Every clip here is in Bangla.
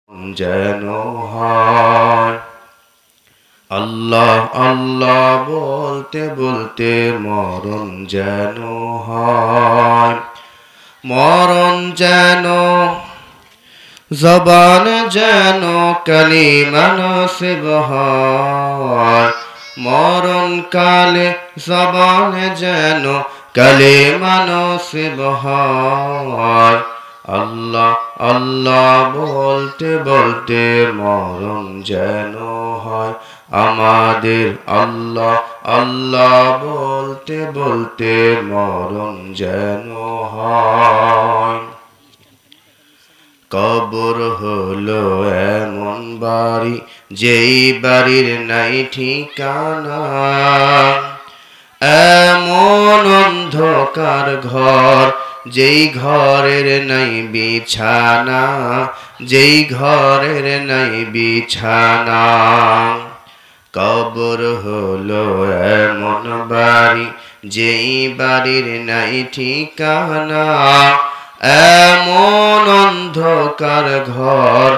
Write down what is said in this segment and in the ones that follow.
যেন হয়। আল্লাহ আল্লাহ বলতে বলতে মরণ যেন হয়, মরণ যেন জবান যেন কালিমা নসিব হয়, মরণ কালে জবান যেন কালিমা নসিব হয়। আল্লাহ আল্লাহ বলতে বলতে মরণ যেন হয় আমাদের, আল্লাহ আল্লাহ বলতে বলতে মরণ যেন হয়। কবর হলো এমন বাড়ি যেই বাড়ির নাই ঠিকানা, এমন অন্ধকার ঘর যেই ঘরের নাই বিছানা, যেই ঘরের নাই বিছানা। কবর হলো এমন বাড়ি যেই বাড়ির নাই ঠিকানা, এমন অন্ধকার ঘর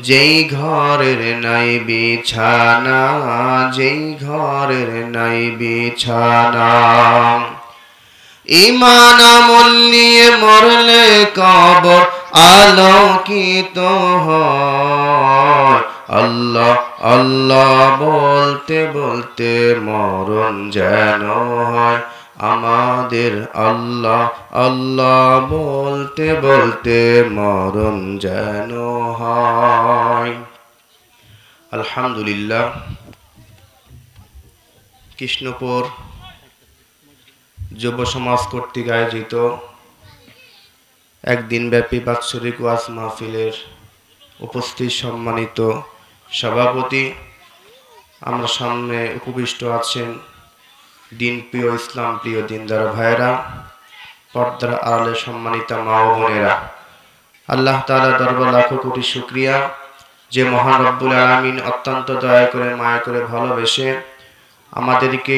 যেই ঘরের নাই বিছানা, যেই ঘরের নাই বিছানা। ঈমান আমল নিয়ে মরলে কবর আলোকিত হয়। আল্লাহ আল্লাহ বলতে বলতে মরণ যেন হয় আমাদের, আল্লাহ আল্লাহ বলতে বলতে মরণ যেন হয়। আলহামদুলিল্লাহ, কৃষ্ণপুর যুব সমাজ কর্তৃক আয়োজিত একদিনব্যাপী বাৎসরিক ওয়াজ মাহফিলের উপস্থিত সম্মানিত সভাপতি, আমরা সামনে উপবিষ্ট আছেন দিন প্রিয় ইসলাম প্রিয় দিনদার ভাইরা, পর্দার আড়ালে সম্মানিত মা ও বোনেরা, আল্লাহ তাআলা দরবার লাখো কোটি শুকরিয়া যে মহান রব্বুল আলামিন অত্যন্ত দয়া করে মায়া করে ভালোবেসে আমাদেরকে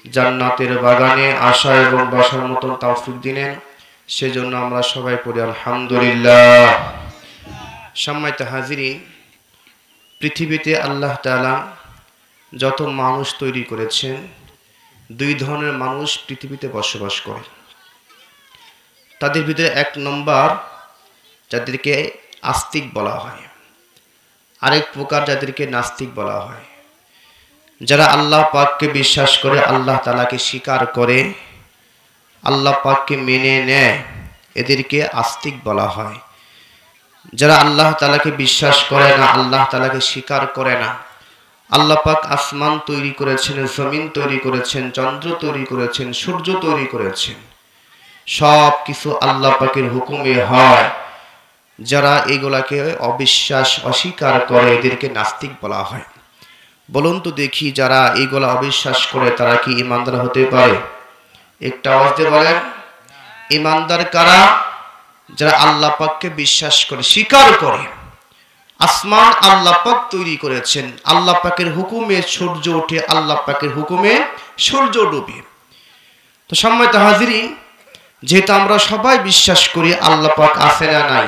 জান্নাতের বাগানে আসা এবং বসার মতন তৌফিক দিলেন, সেজন্য আমরা সবাই পড়ি আলহামদুলিল্লাহ। সম্মানিত হাজিরিন, পৃথিবীতে আল্লাহ তাআলা যত মানুষ তৈরি করেছেন, দুই ধরনের মানুষ পৃথিবীতে বসবাস করে। তাদের ভিতরে এক নম্বর যাদেরকে আস্তিক বলা হয়, আরেক প্রকার যাদেরকে নাস্তিক বলা হয়। যারা আল্লাহ পাককে বিশ্বাস করে, আল্লাহ তাআলাকে স্বীকার করে, আল্লাহ পাককে মেনে নেয়, এদেরকে আস্তিক বলা হয়। যারা আল্লাহ তাআলাকে বিশ্বাস করে না, আল্লাহ তাআলাকে স্বীকার করে না, আল্লাহ পাক আসমান তৈরি করেছেন, জমিন তৈরি করেছেন, চন্দ্র তৈরি করেছেন, সূর্য তৈরি করেছেন, সব কিছু আল্লাহ পাকের হুকুমে হয়। যারা এগুলাকে অবিশ্বাস অস্বীকার করে, এদেরকে নাস্তিক বলা হয়। বলুন তো দেখি, যারা এইগুলা অবিশ্বাস করে তারা কি ঈমানদার হতে পারে? একটা আওয়াজ দিয়ে বলেন, ঈমানদার কারা? যারা আল্লাহ পাককে বিশ্বাস করে, স্বীকার করে আসমান আল্লাহ পাক তৈরি করেছেন, আল্লাহ পাকের হুকুমে সূর্য ওঠে, আল্লাহ পাকের হুকুমে সূর্য ডুবে। তো সম্মানিত হাজিরিন, যেহেতু আমরা সবাই বিশ্বাস করি আল্লাহ পাক আছে না নাই,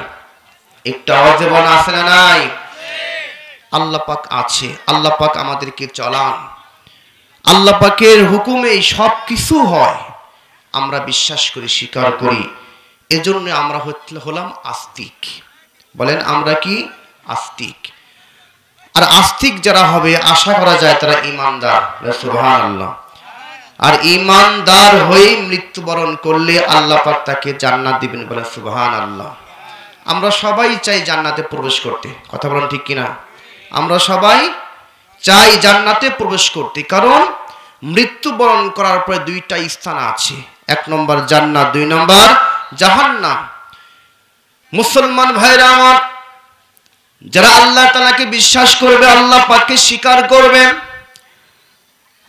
একটা আওয়াজে বলেন আছে না নাই? আল্লাহ পাক আছে, আল্লাহ পাক আমাদেরকে চলান, আল্লাহ পাকের হুকুমেই সব কিছু হয়, আমরা বিশ্বাস করি, স্বীকার করি। এজন্য আমরা হলাম আস্তিক। বলেন আমরা কি? আস্তিক। আর আস্তিক যারা হবে, আশা করা যায় তারা ঈমানদার। সুবহানাল্লাহ। আর ঈমানদার হয়ে মৃত্যুবরণ করলে আল্লাহ পাক তাকে জান্নাত দিবেন। বলেন সুবহানাল্লাহ। আমরা সবাই চাই জান্নাতে প্রবেশ করতে, কথা বলেন ঠিক কিনা? আমরা সবাই চাই জান্নাতে প্রবেশ করতে, কারণ মৃত্যুবরণ করার পরে দুইটা স্থান আছে, এক নম্বর জান্নাত, দুই নম্বর জাহান্নাম। মুসলমান ভাইরা আমার, যারা আল্লাহ তাআলাকে বিশ্বাস করবে, আল্লাহ পাককে স্বীকার করবে,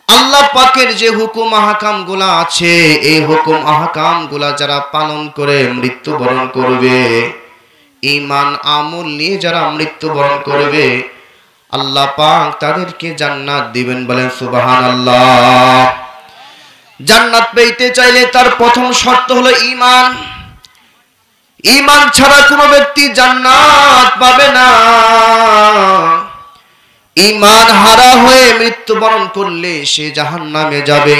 আল্লাহ পাকের যে হুকুম আহকাম গুলা আছে, এই হুকুম আহকাম গুলা যারা পালন করে মৃত্যুবরণ করবে, ঈমান আমল নিয়ে যারা মৃত্যুবরণ করবে, আল্লাহ পাক তাদেরকে জান্নাত দিবেন। বলেন সুবহানাল্লাহ। জান্নাত পেতে চাইলে তার প্রথম শর্ত হলো ঈমান। ঈমান ছাড়া কোনো ব্যক্তি জান্নাত পাবে না। ঈমান হারা হয়ে মৃত্যুবরণ করলে সে জাহান্নামে যাবে,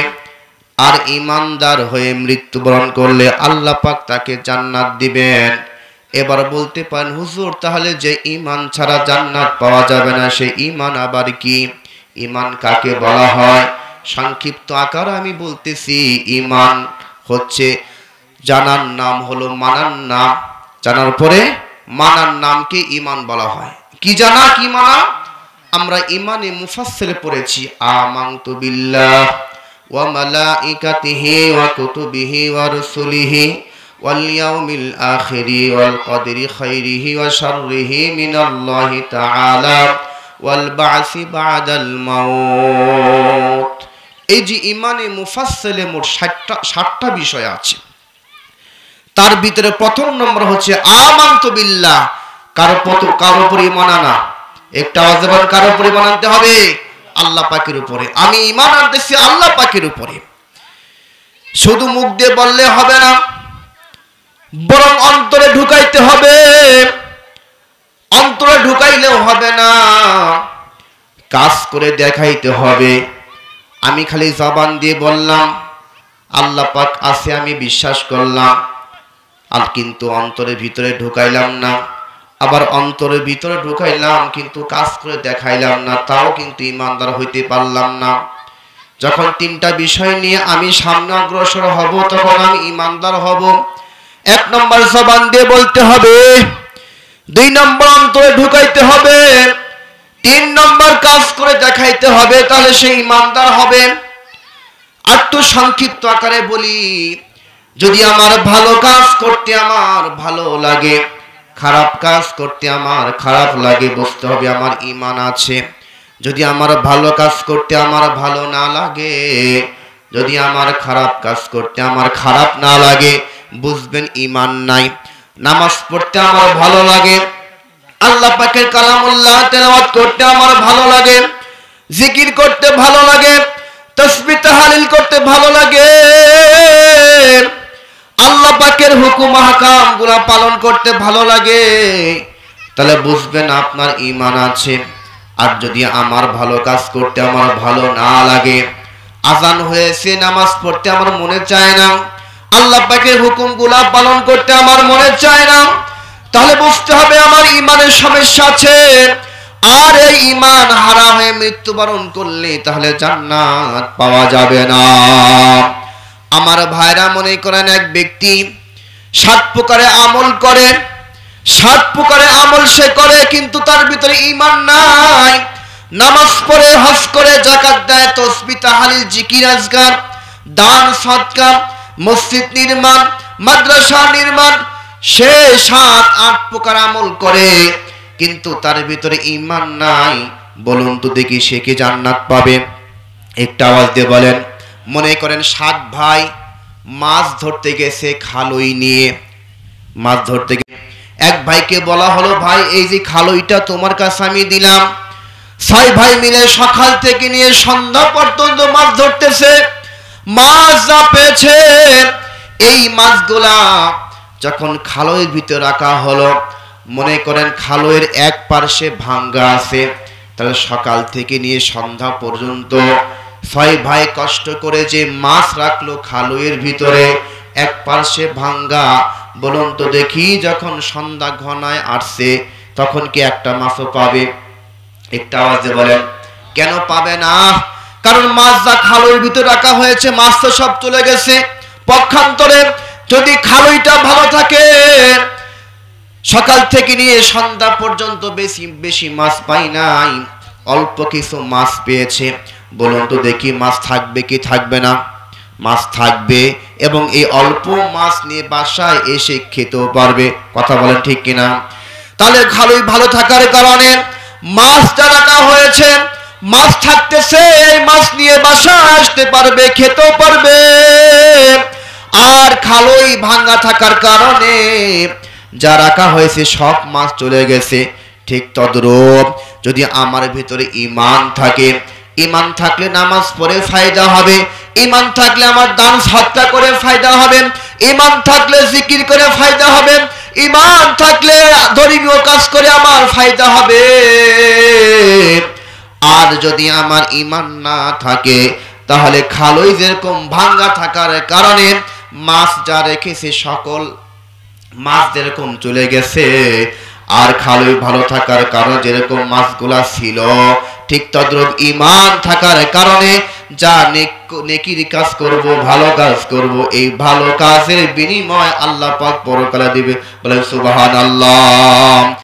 আর ঈমানদার হয়ে মৃত্যুবরণ করলে আল্লাহ পাক তাকে জান্নাত দিবেন। এবার বলতে পারেন হুজুর, তাহলে যে ঈমান ছাড়া জান্নাত পাওয়া যাবে না, সে ঈমান আবার কি? ঈমান কাকে বলা হয়? সংক্ষিপ্ত আকার আমি বলতেছি, ঈমান হচ্ছে জানার নাম হলো মানার নাম, জানার পরে মানার নামকে ঈমান বলা হয়। কি জানা কি মানা? আমরা ঈমানে মুফাসসিলে পড়েছি আমানতু বিল্লাহ ওয়া মালাইকাতিহি ওয়া কুতুবিহি ওয়া রুসুলিহি ওয়াল ইয়াউমিল আখিরি ওয়াল কদরি খাইরিহি ওয়া শাররিহি মিনাল্লাহি তাআলা ওয়াল বা'সি বা'দাল মাউত। এই যে ঈমানে মুফাসসিলে মোট 60টা বিষয় আছে, তার ভিতরে প্রথম নম্বর হচ্ছে আমানতু বিল্লাহ। কারো উপর ঈমান আনা, একটা আওয়াজ বলেন, কারো উপর ঈমান আনতে হবে? আল্লাহ পাকের উপরে। আমি ঈমান আনতেছি আল্লাহ পাকের উপরে। শুধু মুখ দিয়ে বললে হবে না, বরং অন্তরে ঢুকাইতে হবে। অন্তরে ঢুকাইলেও হবে না, কাজ করে দেখাইতে হবে। আমি খালি জবান দিয়ে বললাম আল্লাহ পাক আছে, আমি বিশ্বাস করলাম, আর কিন্তু অন্তরের ভিতরে ঢুকাইলাম না। আবার অন্তরের ভিতরে ঢুকাইলাম কিন্তু কাজ করে দেখাইলাম না, তাও কিন্তু ঈমানদার হইতে পারলাম না। যখন তিনটা বিষয় নিয়ে আমি সামনে অগ্রসর হব, তখন আমি ঈমানদার হব। 1 নম্বর জবান দিয়ে বলতে হবে, 2 নম্বর অন্তরে ঢুকাইতে হবে, 3 নম্বর কাজ করে দেখাইতে হবে, তাহলে সে ঈমানদার হবে। আর তো সংক্ষিপ্ত আকারে বলি, যদি আমার ভালো কাজ করতে আমার ভালো লাগে, খারাপ কাজ করতে আমার খারাপ লাগে, বুঝতে হবে আমার ঈমান আছে। যদি আমার ভালো কাজ করতে আমার ভালো না লাগে, যদি আমার খারাপ কাজ করতে আমার খারাপ না লাগে, বুঝবেন ঈমান নাই। নামাজ পড়তে আমার ভালো লাগে, আল্লাহ পাকের কালামুল্লাহ তেলাওয়াত করতে আমার ভালো লাগে, জিকির করতে ভালো লাগে, তাসবিহ তাহলিল করতে ভালো লাগে, আল্লাহ পাকের হুকুম আহকাম গুলা পালন করতে ভালো লাগে, তাহলে বুঝবেন আপনার ঈমান আছে। আর যদি আমার ভালো কাজ করতে আমার ভালো না লাগে, আজান হয়েছে নামাজ পড়তে আমার মনে চায় না, আল্লাহ পাকের হুকুম গুলা পালন করতে আমার মনে চায় না, তাহলে বুঝতে হবে আমার ঈমানের সমস্যা আছে। আর এই ঈমান হারা হয়ে মৃত্যুবরণ করলে তাহলে জান্নাত পাওয়া যাবে না। আমার ভাইরা, মনে করেন এক ব্যক্তি 7 প্রকারে আমল করে, 7 প্রকারে আমল সে করে, কিন্তু তার ভিতরে ঈমান নাই। নামাজ পড়ে, হজ করে, যাকাত দেয়, তাসবিহ তাহলিল, জিকির আজকার, দান সদকা, মসজিদ নির্মাণ, মাদ্রাসা নির্মাণ, সে 7-8 প্রকার আমল করে, কিন্তু তার ভিতরে ঈমান নাই। বলুন তো দেখি, সে কি জান্নাত পাবে? একটা আওয়াজ দিয়ে বলেন। মনে করেন 7 ভাই মাছ ধরতে গেছে খালই নিয়ে, মাছ ধরতে গিয়ে এক ভাইকে বলা হলো, ভাই এই যে খালইটা তোমার কাছে আমি দিলাম। 6 ভাই মিলে সকাল থেকে নিয়ে সন্ধ্যা পর্যন্ত মাছ ধরতেছে। মাছ যা পেয়েছে, এই মাছগুলা যখন খালইয়ের ভিতরে রাখা হলো, মনে করেন খালইয়ের এক পার্শ্বে ভাঙ্গা আছে, তাহলে সকাল থেকে নিয়ে সন্ধ্যা পর্যন্ত 6 ভাই কষ্ট করে যে মাছ রাখলো খালইয়ের ভিতরে, এক পার্শ্বে ভাঙ্গা। বলুন তো দেখি, যখন সন্ধ্যা ঘনায় আসছে, তখন কি একটা মাছও পাবে? একটা আওয়াজে বলেন, কেন পাবে না? কারণ মাছ যা খালইয়ের ভিতরে রাখা হয়েছে, মাছ তো সব চলে গেছে। পক্ষান্তরে যদি খালইটা ভালো থাকে, সকাল থেকে নিয়ে সন্ধ্যা পর্যন্ত বেশি মাছ পাই নাই, অল্প কিছু মাছ পেয়েছে। বলুন তো দেখি, মাছ থাকবে কি থাকবে না? মাছ থাকবে, এবং এই অল্প মাছ নিয়ে বাসায় এসে খেতেও পারবে। কথা বলেন ঠিক কিনা? তাহলে খালই ভালো থাকার কারণে মাছটা রাখা হয়েছে, মাছ থাকতেছে, এই মাছ নিয়ে বাসায় আসতে পারবে, খেতেও পারবে। আর খালই ভাঙা থাকার কারণে যা রাখা হয়েছে সব মাছ চলে গেছে। ঠিক তদ্রূপ যদি আমার ভিতরে ঈমান থাকে, ঈমান থাকলে নামাজ পড়ে ফায়দা হবে, ঈমান থাকলে আমার দান সদকা করে ফায়দা হবে, ঈমান থাকলে জিকির করে ফায়দা হবে, ঈমান থাকলে ধর্মীয় কাজ করে আমার ফায়দা হবে। আর যদি আমার ঈমান না থাকে তাহলে খালই যেরকম ভাঙ্গা থাকার কারণে মাছ যা রেখেছে সকল মাছ যেরকম চলে গেছে, আর খালই ভালো থাকার কারণে যেরকম মাছগুলা ছিল, ঠিক তদ্রূপ ঈমান থাকার কারণে যা নেকির কাজ করব, ভালো কাজ করব, এই ভালো কাজের বিনিময় আল্লাহ পাক পরকালে দিবে। বলেন সুবহানাল্লাহ।